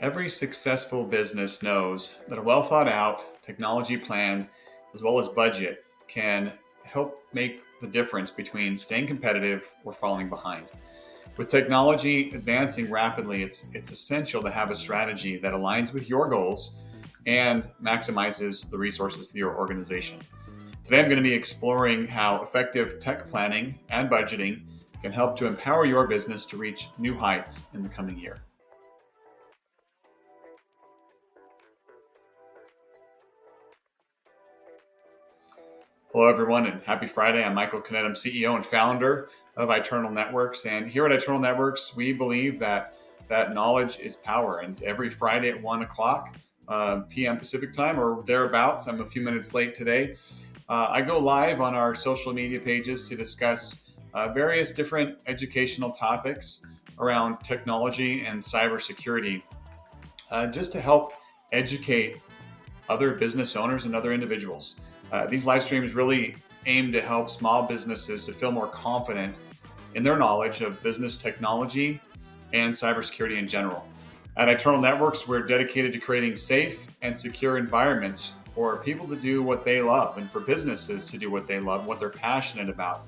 Every successful business knows that a well thought out technology plan, as well as budget, can help make the difference between staying competitive or falling behind. With technology advancing rapidly, it's essential to have a strategy that aligns with your goals and maximizes the resources of your organization. Today, I'm going to be exploring how effective tech planning and budgeting can help to empower your business to reach new heights in the coming year. Hello, everyone, and happy Friday. I'm Michael Kanet. I'm CEO and founder of iTernal Networks. And here at iTernal Networks, we believe that knowledge is power. And every Friday at 1 o'clock p.m. Pacific time or thereabouts, I'm a few minutes late today, I go live on our social media pages to discuss various different educational topics around technology and cybersecurity, just to help educate other business owners and other individuals. These live streams really aim to help small businesses to feel more confident in their knowledge of business technology and cybersecurity in general. At iTernal Networks, we're dedicated to creating safe and secure environments for people to do what they love and for businesses to do what they love, what they're passionate about.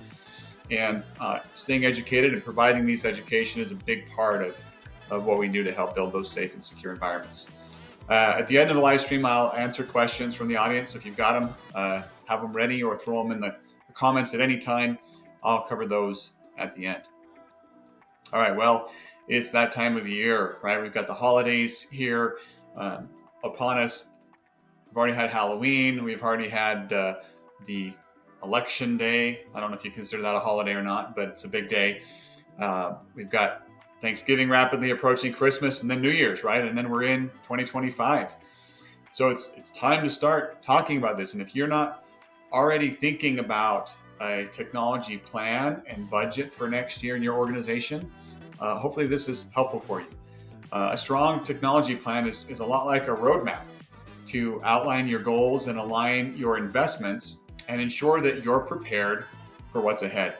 And staying educated and providing these education is a big part of what we do to help build those safe and secure environments. At the end of the live stream, I'll answer questions from the audience. If you've got them, have them ready or throw them in the comments at any time. I'll cover those at the end. All right, well, it's that time of the year, right? We've got the holidays here upon us. We've already had Halloween. We've already had the election day. I don't know if you consider that a holiday or not, but it's a big day. We've got Thanksgiving rapidly approaching, Christmas, and then New Year's, right? And then we're in 2025. So it's time to start talking about this. And if you're not already thinking about a technology plan and budget for next year in your organization, hopefully this is helpful for you. A strong technology plan is a lot like a roadmap to outline your goals and align your investments and ensure that you're prepared for what's ahead.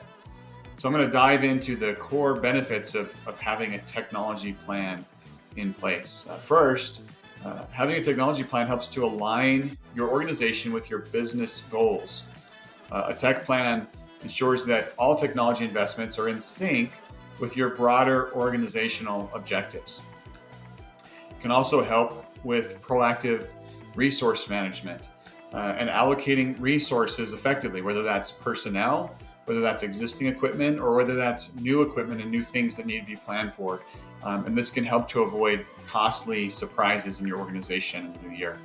So I'm going to dive into the core benefits of having a technology plan in place. First, having a technology plan helps to align your organization with your business goals. A tech plan ensures that all technology investments are in sync with your broader organizational objectives. It can also help with proactive resource management and allocating resources effectively, whether that's personnel, whether that's existing equipment, or whether that's new equipment and new things that need to be planned for. And this can help to avoid costly surprises in your organization in the new year.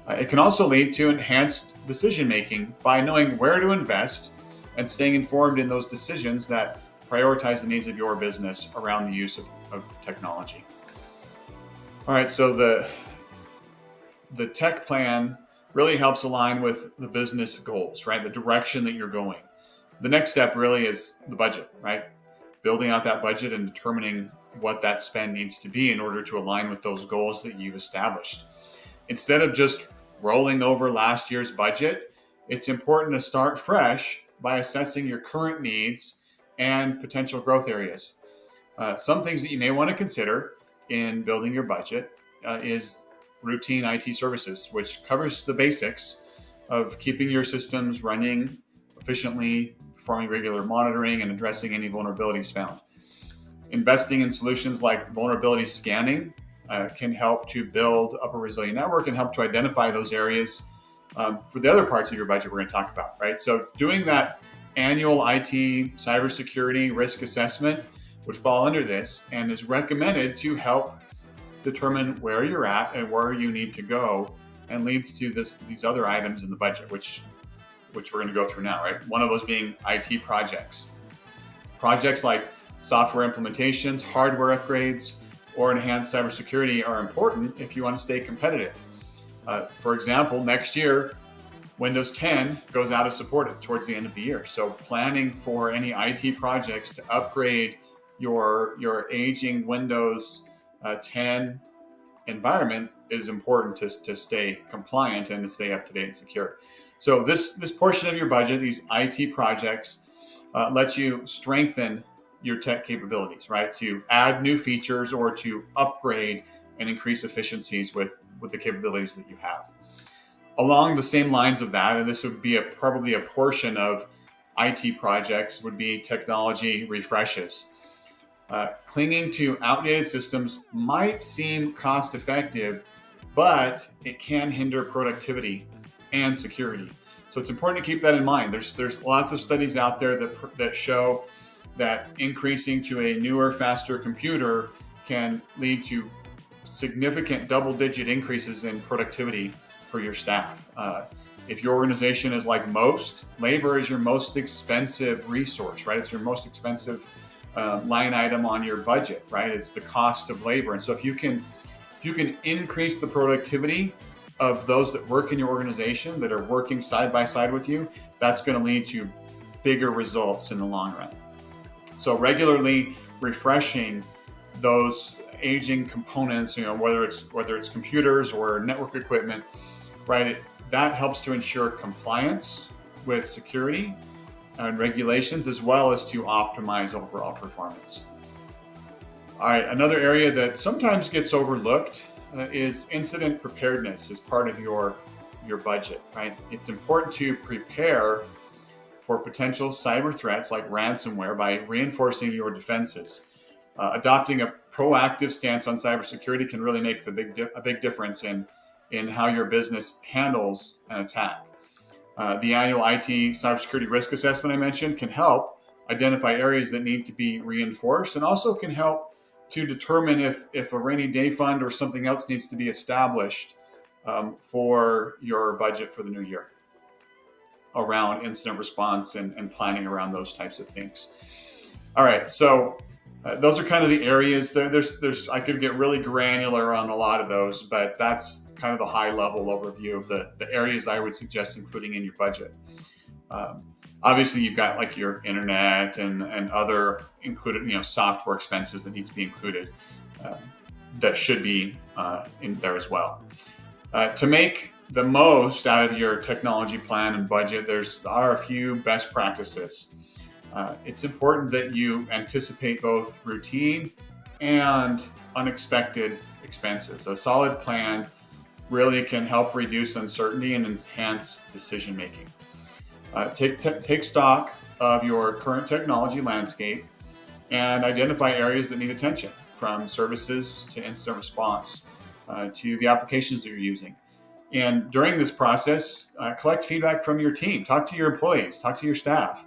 It can also lead to enhanced decision-making by knowing where to invest and staying informed in those decisions that prioritize the needs of your business around the use of technology. All right, so the tech plan really helps align with the business goals, right? The direction that you're going. The next step really is the budget, right? Building out that budget and determining what that spend needs to be in order to align with those goals that you've established. Instead of just rolling over last year's budget, it's important to start fresh by assessing your current needs and potential growth areas. Some things that you may want to consider in building your budget is routine IT services, which covers the basics of keeping your systems running efficiently, performing regular monitoring, and addressing any vulnerabilities found. Investing in solutions like vulnerability scanning can help to build up a resilient network and help to identify those areas for the other parts of your budget we're going to talk about, right? So doing that annual IT cybersecurity risk assessment would fall under this and is recommended to help determine where you're at and where you need to go, and leads to these other items in the budget, which we're going to go through now, right? One of those being IT projects. Projects like software implementations, hardware upgrades, or enhanced cybersecurity are important if you want to stay competitive. For example, next year, Windows 10 goes out of support towards the end of the year. So planning for any IT projects to upgrade your aging Windows 10 environment is important to stay compliant and to stay up to date and secure. So this portion of your budget, these IT projects, lets you strengthen your tech capabilities, right? To add new features or to upgrade and increase efficiencies with the capabilities that you have. Along the same lines of that, and this would be probably a portion of IT projects, would be technology refreshes. Clinging to outdated systems might seem cost effective, but it can hinder productivity and security. So it's important to keep that in mind. There's lots of studies out there that show that increasing to a newer, faster computer can lead to significant double-digit increases in productivity for your staff. If your organization is like most, labor is your most expensive resource, right? It's your most expensive line item on your budget, right? It's the cost of labor. And so if you can increase the productivity of those that work in your organization, that are working side by side with you, that's going to lead to bigger results in the long run. So regularly refreshing those aging components, whether it's computers or network equipment, right? That helps to ensure compliance with security and regulations, as well as to optimize overall performance. All right, another area that sometimes gets overlooked is incident preparedness as part of your budget, right? It's important to prepare for potential cyber threats like ransomware by reinforcing your defenses. Adopting a proactive stance on cybersecurity can really make a big difference in how your business handles an attack. The annual IT cybersecurity risk assessment I mentioned can help identify areas that need to be reinforced, and also can help to determine if a rainy day fund or something else needs to be established for your budget for the new year around incident response and planning around those types of things. All right, so those are kind of the areas. There's I could get really granular on a lot of those, but that's kind of the high level overview of the areas I would suggest including in your budget. Obviously, you've got like your internet and other included, software expenses that need to be included that should be in there as well. To make the most out of your technology plan and budget, there are a few best practices. It's important that you anticipate both routine and unexpected expenses. A solid plan really can help reduce uncertainty and enhance decision making. Take stock of your current technology landscape and identify areas that need attention, from services to incident response to the applications that you're using. And during this process, collect feedback from your team. Talk to your employees, talk to your staff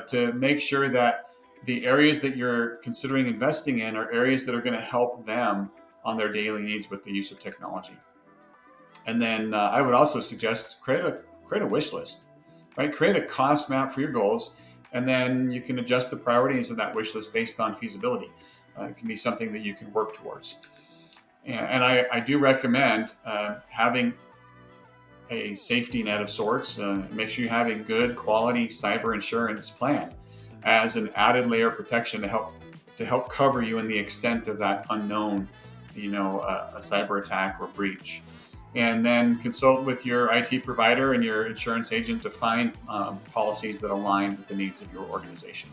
to make sure that the areas that you're considering investing in are areas that are going to help them on their daily needs with the use of technology. And then I would also suggest create a wish list, right? Create a cost map for your goals, and then you can adjust the priorities of that wish list based on feasibility. It can be something that you can work towards. And I do recommend having a safety net of sorts. Make sure you have a good quality cyber insurance plan as an added layer of protection to help cover you in the extent of that unknown, a cyber attack or breach. And then consult with your IT provider and your insurance agent to find policies that align with the needs of your organization.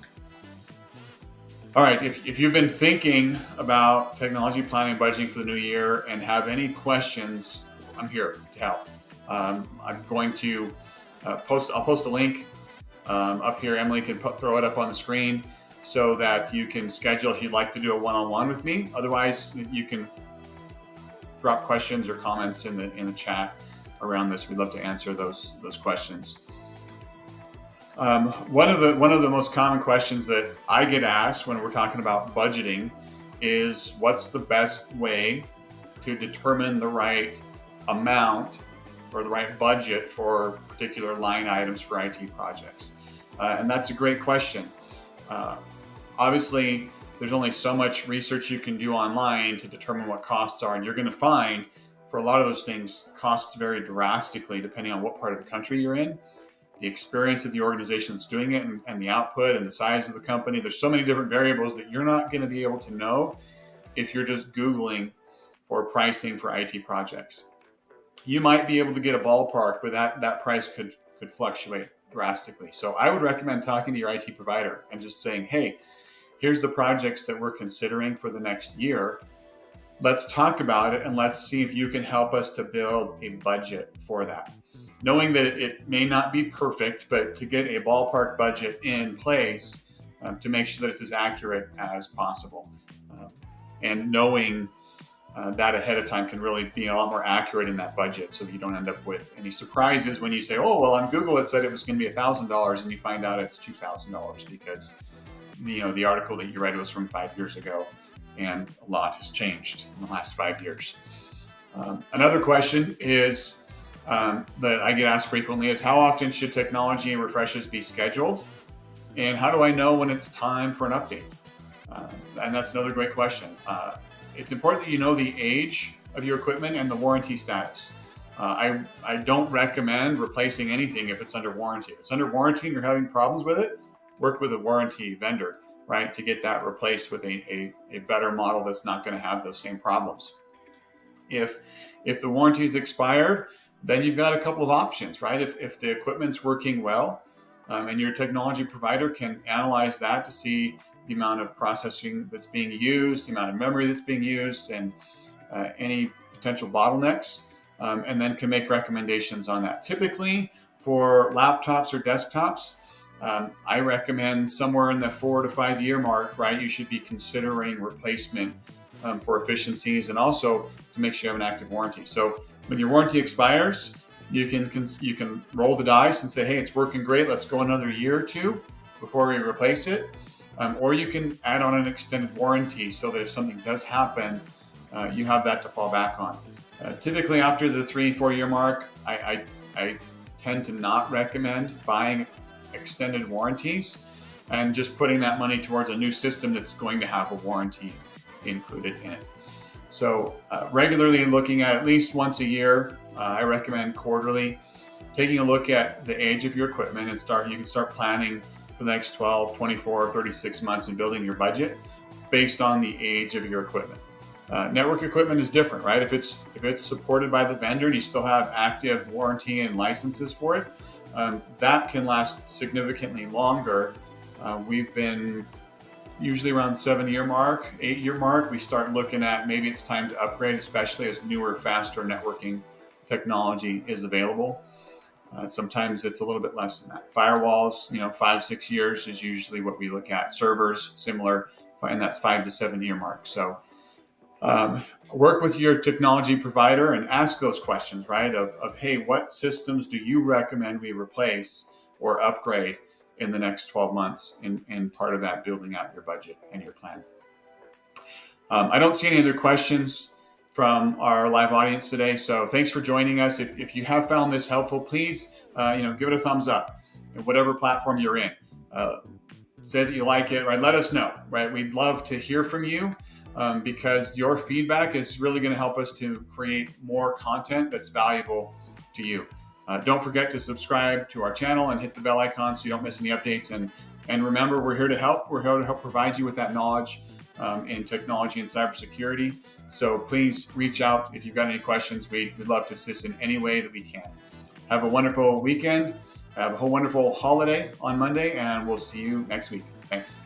All right, if you've been thinking about technology planning and budgeting for the new year and have any questions, I'm here to help. I'm going to I'll post a link up here. Emily can throw it up on the screen so that you can schedule if you'd like to do a one-on-one with me. Otherwise, you can drop questions or comments in the chat around this. We'd love to answer those questions. One of the most common questions that I get asked when we're talking about budgeting is, what's the best way to determine the right amount or the right budget for particular line items for IT projects? And that's a great question. Obviously, there's only so much research you can do online to determine what costs are. And you're going to find for a lot of those things, costs vary drastically depending on what part of the country you're in, the experience of the organization that's doing it, and the output and the size of the company. There's so many different variables that you're not going to be able to know if you're just Googling for pricing for IT projects. You might be able to get a ballpark, but that price could fluctuate drastically. So I would recommend talking to your IT provider and just saying, hey, here's the projects that we're considering for the next year. let's talk about it and let's see if you can help us to build a budget for that. Knowing that it may not be perfect, but to get a ballpark budget in place to make sure that it's as accurate as possible. And knowing that ahead of time can really be a lot more accurate in that budget, so that you don't end up with any surprises when you say, oh, well, on Google it said it was going to be $1,000 and you find out it's $2,000 because the article that you read was from 5 years ago and a lot has changed in the last 5 years. Another question is that I get asked frequently is, how often should technology refreshes be scheduled? And how do I know when it's time for an update? And that's another great question. It's important that you know the age of your equipment and the warranty status. I don't recommend replacing anything if it's under warranty. If it's under warranty and you're having problems with it, work with a warranty vendor, right, to get that replaced with a better model that's not going to have those same problems. If the warranty is expired, then you've got a couple of options, right? If the equipment's working well, and your technology provider can analyze that to see the amount of processing that's being used, the amount of memory that's being used, and any potential bottlenecks, and then can make recommendations on that. Typically, for laptops or desktops, I recommend somewhere in the 4 to 5 year mark, right? You should be considering replacement for efficiencies and also to make sure you have an active warranty. So when your warranty expires, you can roll the dice and say, hey, it's working great. Let's go another year or two before we replace it. Or you can add on an extended warranty so that if something does happen, you have that to fall back on. Typically after the 3-4 year mark, I tend to not recommend buying extended warranties and just putting that money towards a new system that's going to have a warranty included in it. So regularly looking at least once a year, I recommend quarterly, taking a look at the age of your equipment and you can start planning for the next 12, 24, 36 months and building your budget based on the age of your equipment. Network equipment is different, right? If it's supported by the vendor and you still have active warranty and licenses for it, that can last significantly longer. We've been usually around 7 year mark, 8 year mark, we start looking at maybe it's time to upgrade, especially as newer, faster networking technology is available. Sometimes it's a little bit less than that. Firewalls, 5-6 years is usually what we look at. Servers, similar, and that's 5 to 7 year mark. So work with your technology provider and ask those questions, right? Of hey, what systems do you recommend we replace or upgrade in the next 12 months? And part of that, building out your budget and your plan. I don't see any other questions from our live audience today. So thanks for joining us. If you have found this helpful, please, give it a thumbs up in whatever platform you're in. Say that you like it, right? Let us know, right? We'd love to hear from you because your feedback is really going to help us to create more content that's valuable to you. Don't forget to subscribe to our channel and hit the bell icon so you don't miss any updates. And remember, we're here to help. We're here to help provide you with that knowledge in technology and cybersecurity. So please reach out if you've got any questions. We'd love to assist in any way that we can. Have a wonderful weekend. Have a whole wonderful holiday on Monday, and we'll see you next week. Thanks.